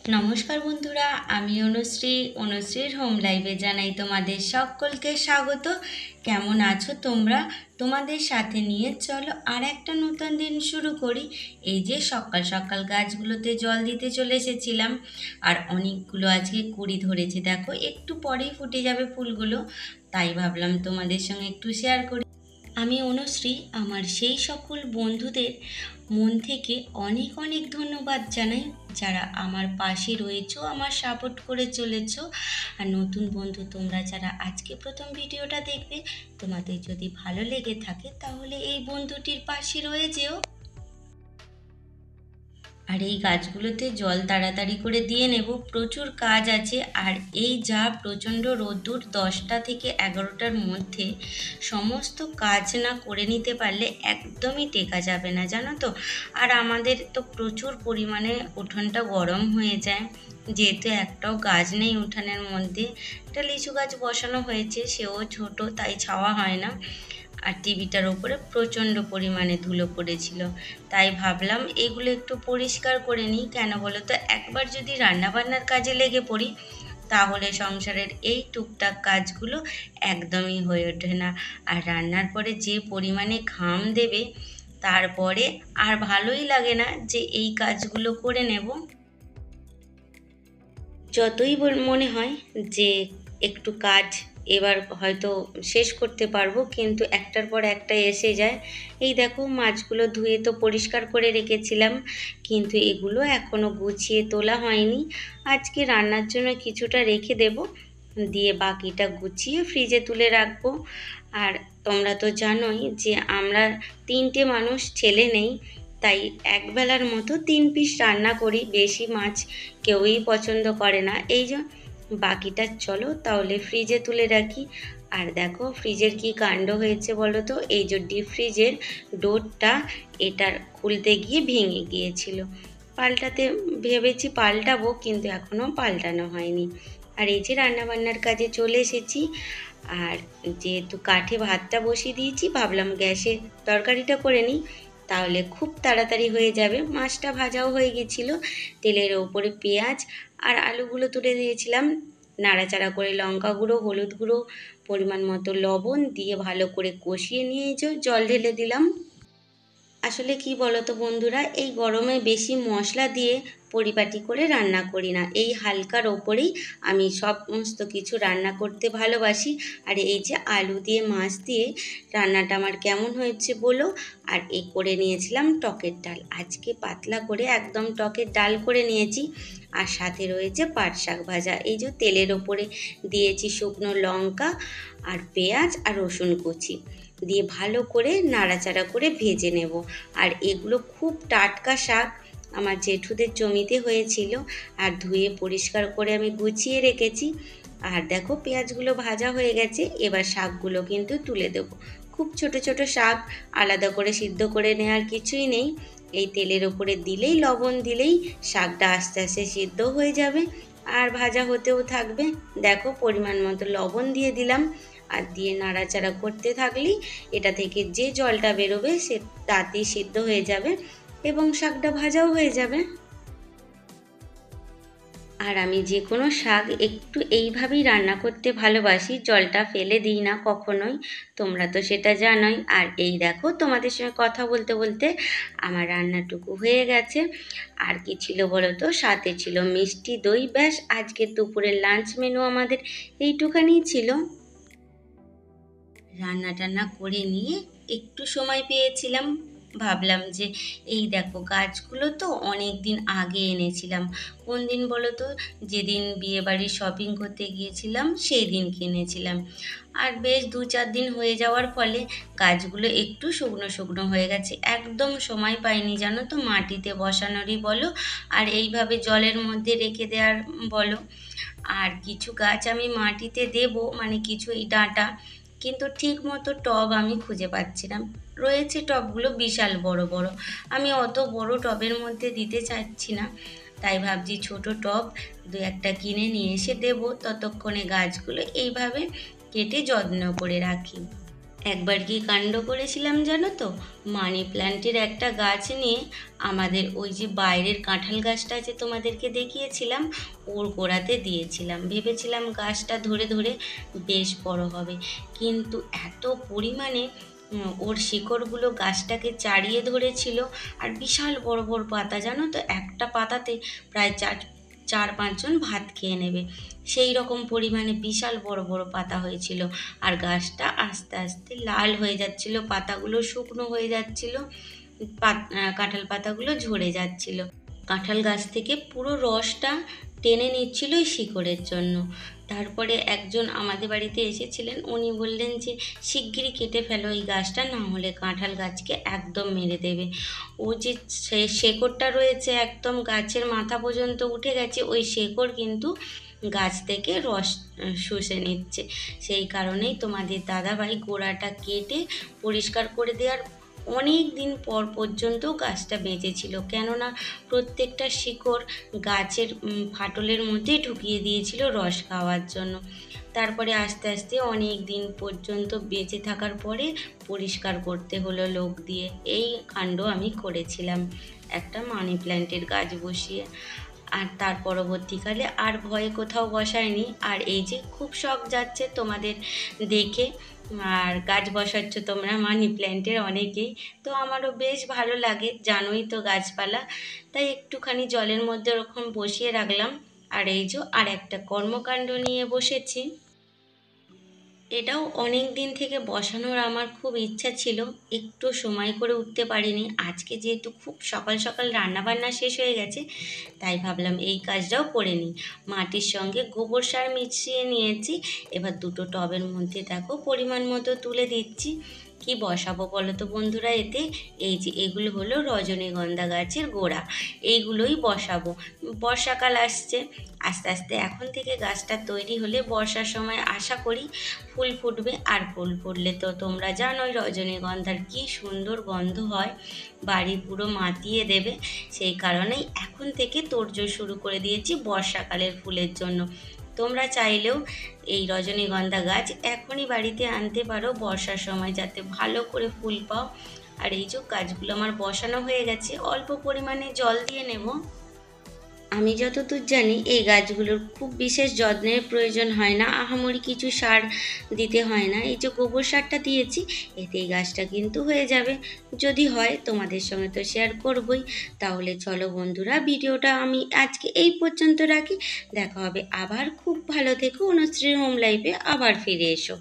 নমস্কার বন্ধুরা, আমি অনুশ্রীর হোম লাইভে জানাই তোমাদের সকলকে স্বাগত। কেমন আছো তোমরা? তোমাদের সাথে নিয়ে চলো আর একটা নতুন দিন শুরু করি। এই যে সকাল সকাল গাছগুলোতে জল দিতে চলে এসেছিলাম, আর অনেকগুলো আজকে কুড়ি ধরেছে। দেখো একটু পরেই ফুটে যাবে ফুলগুলো, তাই ভাবলাম তোমাদের সঙ্গে একটু শেয়ার করি। আমি অনুশ্রী আমার সেই সকল বন্ধুদের মন থেকে অনেক অনেক ধন্যবাদ জানাই, যারা আমার পাশে রয়েছো, আমার সাপোর্ট করে চলেছো। আর নতুন বন্ধু তোমরা যারা আজকে প্রথম ভিডিওটা দেখবে, তোমাদের যদি ভালো লেগে থাকে তাহলে এই বন্ধুটির পাশে রয়ে যেও। আর এই গাছগুলোতে জল তাড়াতাড়ি করে দিয়ে নেব, প্রচুর কাজ আছে। আর এই যা প্রচণ্ড রোদ্দুর, 10টা থেকে 11টার মধ্যে সমস্ত কাজ না করে নিতে পারলে একদমই টেকা যাবে না, জানো তো। আর আমাদের তো প্রচুর পরিমাণে উঠোনটা গরম হয়ে যায়, যেহেতু একটাও গাছ নেই উঠানের মধ্যে। একটা লিচু গাছ বসানো হয়েছে, সেও ছোট, তাই ছাওয়া হয় না। আর টিভিটার ওপরে প্রচণ্ড পরিমাণে ধুলো পড়েছিল, তাই ভাবলাম এগুলো একটু পরিষ্কার করে নিই। কেন বলো তো, একবার যদি রান্নাবান্নার কাজে লেগে পড়ি তাহলে সংসারের এই টুকটাক কাজগুলো একদমই হয়ে ওঠে না। আর রান্নার পরে যে পরিমাণে ঘাম দেবে, তারপরে আর ভালোই লাগে না যে এই কাজগুলো করে নেব। যতই মনে হয় যে একটু কাজ এবার হয়তো শেষ করতে পারবো, কিন্তু একটার পর একটা এসে যায়। এই দেখো, মাছগুলো ধুয়ে তো পরিষ্কার করে রেখেছিলাম, কিন্তু এগুলো এখনও গুছিয়ে তোলা হয়নি। আজকে রান্নার জন্য কিছুটা রেখে দেব, দিয়ে বাকিটা গুছিয়ে ফ্রিজে তুলে রাখবো। আর তোমরা তো জানোই যে আমরা 3টে মানুষ, ছেলে নেই, তাই একবেলার মতো 3 পিস রান্না করি। বেশি মাছ কেউই পছন্দ করে না। এই যে বাকিটা চলো তাহলে ফ্রিজে তুলে রাখি। আর দেখো ফ্রিজের কি কাণ্ড হয়েছে বলো তো, এই যে ডিপ ফ্রিজের ডোরটা, এটার খুলতে গিয়ে ভেঙে গিয়েছিল। পাল্টাতে ভেবেছি পাল্টাবো, কিন্তু এখনও পাল্টানো হয়নি। আর এই যে রান্নাবান্নার কাজে চলে এসেছি। আর যেহেতু কাঠে ভাতটা বসিয়ে দিয়েছি, ভাবলাম গ্যাসে তরকারিটা করে নিই, তাহলে খুব তাড়াতাড়ি হয়ে যাবে। মাছটা ভাজাও হয়ে গেছিলো, তেলের ওপরে পেঁয়াজ আর আলুগুলো তুলে দিয়েছিলাম। নাড়াচাড়া করে লঙ্কা গুঁড়ো, হলুদ গুঁড়ো, পরিমাণ মতো লবণ দিয়ে ভালো করে কষিয়ে নিয়ে জল ঢেলে দিলাম। আসলে কি বলো তো বন্ধুরা, এই গরমে বেশি মশলা দিয়ে পরিপাটি করে রান্না করি না। এই হালকার ওপরেই আমি সমস্ত কিছু রান্না করতে ভালোবাসি। আর এই যে আলু দিয়ে মাছ দিয়ে রান্নাটা আমার কেমন হয়েছে বলো। আর এই করে নিয়েছিলাম টকের ডাল, আজকে পাতলা করে একদম টকের ডাল করে নিয়েছি। আর সাথে রয়েছে পাট শাক ভাজা। এই যে তেলের ওপরে দিয়েছি শুকনো লঙ্কা আর পেঁয়াজ আর রসুন কুচি দিয়ে ভালো করে নাড়াচাড়া করে ভেজে নেব। আর এগুলো খুব টাটকা শাক, আমার জেঠুদের জমিতে হয়েছিল, আর ধুয়ে পরিষ্কার করে আমি গুছিয়ে রেখেছি। আর দেখো পেঁয়াজগুলো ভাজা হয়ে গেছে, এবার শাকগুলো কিন্তু তুলে দেবো। খুব ছোট ছোট শাক, আলাদা করে সিদ্ধ করে নেওয়ার কিছুই নেই। এই তেলের ওপরে দিলেই, লবণ দিলেই শাকটা আস্তে আস্তে সিদ্ধ হয়ে যাবে আর ভাজা হতেও থাকবে। দেখো পরিমাণ মতো লবণ দিয়ে দিলাম, আর দিয়ে নাড়াচাড়া করতে থাকলেই এটা থেকে যে জলটা বেরোবে সে তাতেই সিদ্ধ হয়ে যাবে এবং শাকটা ভাজাও হয়ে যাবে। আর আমি যে কোনো শাক একটু এইভাবেই রান্না করতে ভালোবাসি, জলটা ফেলে দিই না কখনোই, তোমরা তো সেটা জানোই। আর এই দেখো তোমাদের সঙ্গে কথা বলতে বলতে আমার রান্নাটুকু হয়ে গেছে। আর কি ছিল বলো তো, সাথে ছিল মিষ্টি দই। ব্যাস, আজকে দুপুরের লাঞ্চ মেনু আমাদের এইটুখানিই ছিল। রান্না টান্না করে নিয়ে একটু সময় পেয়েছিলাম, ভাবলাম যে এই দেখো গাছগুলো তো অনেক দিন আগে এনেছিলাম। কোন দিন বলো তো, যেদিন বিয়েবাড়ির শপিং করতে গিয়েছিলাম সেই দিন কিনেছিলাম। আর বেশ 2-4 দিন হয়ে যাওয়ার ফলে গাছগুলো একটু শুকনো শুকনো হয়ে গেছে। একদম সময় পাইনি জানো তো, মাটিতে বসানোরই বলো আর এইভাবে জলের মধ্যে রেখে দেওয়ার বলো। আর কিছু গাছ আমি মাটিতে দেব, মানে কিছু এই ডাঁটা, কিন্তু ঠিক মতো টব আমি খুঁজে পাচ্ছি না। রয়েছে টবগুলো বিশাল বড় বড়, আমি অত বড় টবের মধ্যে দিতে চাচ্ছি না, তাই ভাবছি ছোট টব 2-1টা কিনে নিয়ে এসে দেবো। ততক্ষণে গাছগুলো এইভাবে কেটে যত্ন করে রাখি। একবার কি কাণ্ড করেছিলাম জানো তো, মানি প্ল্যান্টের একটা গাছ নিয়ে আমাদের ওই যে বাইরের কাঁঠাল গাছটা যে তোমাদেরকে দেখিয়েছিলাম ওর গোড়াতে দিয়েছিলাম, ভেবেছিলাম গাছটা ধরে ধরে বেশ বড় হবে, কিন্তু এত পরিমাণে ওর শিকড়গুলো গাছটাকে চাড়িয়ে ধরেছিল। আর বিশাল বড় বড় পাতা, জানো তো, একটা পাতাতে প্রায় চার চার পাঁচজন ভাত খেয়ে নেবে, সেই রকম পরিমাণে বিশাল বড় বড় পাতা হয়েছিল। আর গাছটা আস্তে আস্তে লাল হয়ে যাচ্ছিল, পাতাগুলো শুকনো হয়ে যাচ্ছিল, কাঁঠাল পাতাগুলো ঝরে যাচ্ছিল। কাঁঠাল গাছ থেকে পুরো রসটা টেনে নিচ্ছিল ওই শিকড়ের জন্য। তারপরে একজন আমাদের বাড়িতে এসেছিলেন, উনি বললেন যে শিগগিরই কেটে ফেলো এই গাছটা, না হলে কাঁঠাল গাছকে একদম মেরে দেবে। ও যে শেকড়টা রয়েছে একদম গাছের মাথা পর্যন্ত উঠে গেছে, ওই শেকড় কিন্তু গাছ থেকে রস শুষে নিচ্ছে। সেই কারণেই তোমাদের দাদাভাই গোড়াটা কেটে পরিষ্কার করে দেওয়ার অনেক দিন পর পর্যন্ত গাছটা বেঁচে ছিল, কেননা প্রত্যেকটা শিকড় গাছের ফাটলের মধ্যে ঢুকিয়ে দিয়েছিল রস খাওয়ার জন্য। তারপরে আস্তে আস্তে অনেক দিন পর্যন্ত বেঁচে থাকার পরে পরিষ্কার করতে হলো লোক দিয়ে। এই কাণ্ড আমি করেছিলাম একটা মানি প্ল্যান্টের গাছ বসিয়ে। আর তার পরবর্তীকালে আর ভয়ে কোথাও বসায়নি। আর এই যে খুব শখ যাচ্ছে তোমাদের দেখে, আর গাছ বসাচ্ছ তোমরা মানি প্ল্যান্টের অনেকেই, তো আমারও বেশ ভালো লাগে, জানোই তো গাছপালা, তাই একটুখানি জলের মধ্যে ওরকম বসিয়ে রাখলাম। আর এই যে আর একটা কর্মকাণ্ড নিয়ে বসেছি, এটাও অনেক দিন থেকে বসানোর আমার খুব ইচ্ছা ছিল, একটু সময় করে উঠতে পারিনি। আজকে যেহেতু খুব সকাল সকাল রান্নাবান্না শেষ হয়ে গেছে, তাই ভাবলাম এই কাজটাও করে নিই। মাটির সঙ্গে গোবর সার মিশিয়ে নিয়েছি, এবার দুটো টবের মধ্যে দেখো পরিমাণ মতো তুলে দিচ্ছি। কি বসাবো বলো তো বন্ধুরা এতে? এই যে এগুলো হলো রজনীগন্ধা গাছের গোড়া, এইগুলোই বসাবো। বর্ষাকাল আসছে, আস্তে আস্তে এখন থেকে গাছটা তৈরি হলে বর্ষার সময় আশা করি ফুল ফুটবে। আর ফুল ফুটলে তো তোমরা জানোই রজনীগন্ধার কি সুন্দর গন্ধ হয়, বাড়ি পুরো মাতিয়ে দেবে। সেই কারণেই এখন থেকে তোড়জোড় শুরু করে দিয়েছি বর্ষাকালের ফুলের জন্য। তোমরা চাইলেও এই রজনীগন্ধা গাছ এখনই বাড়িতে আনতে পারো বর্ষার সময়, যাতে ভালো করে ফুল পাও। আর এই যে গাছগুলো আমার বসানো হয়ে গেছে, অল্প পরিমাণে জল দিয়ে নেব। আমি যতদূর জানি এই গাছগুলোর খুব বিশেষ যত্নের প্রয়োজন হয় না, আহামরি কিছু সার দিতে হয় না। এই যে গোবর সারটা দিয়েছি, এতে এই গাছটা কিন্তু হয়ে যাবে। যদি হয় তোমাদের সঙ্গে তো শেয়ার করবই। তাহলে চলো বন্ধুরা, ভিডিওটা আমি আজকে এই পর্যন্ত রাখি। দেখা হবে আবার, খুব ভালো থেকো, অনুশ্রীর হোম লাইফে আবার ফিরে এসো।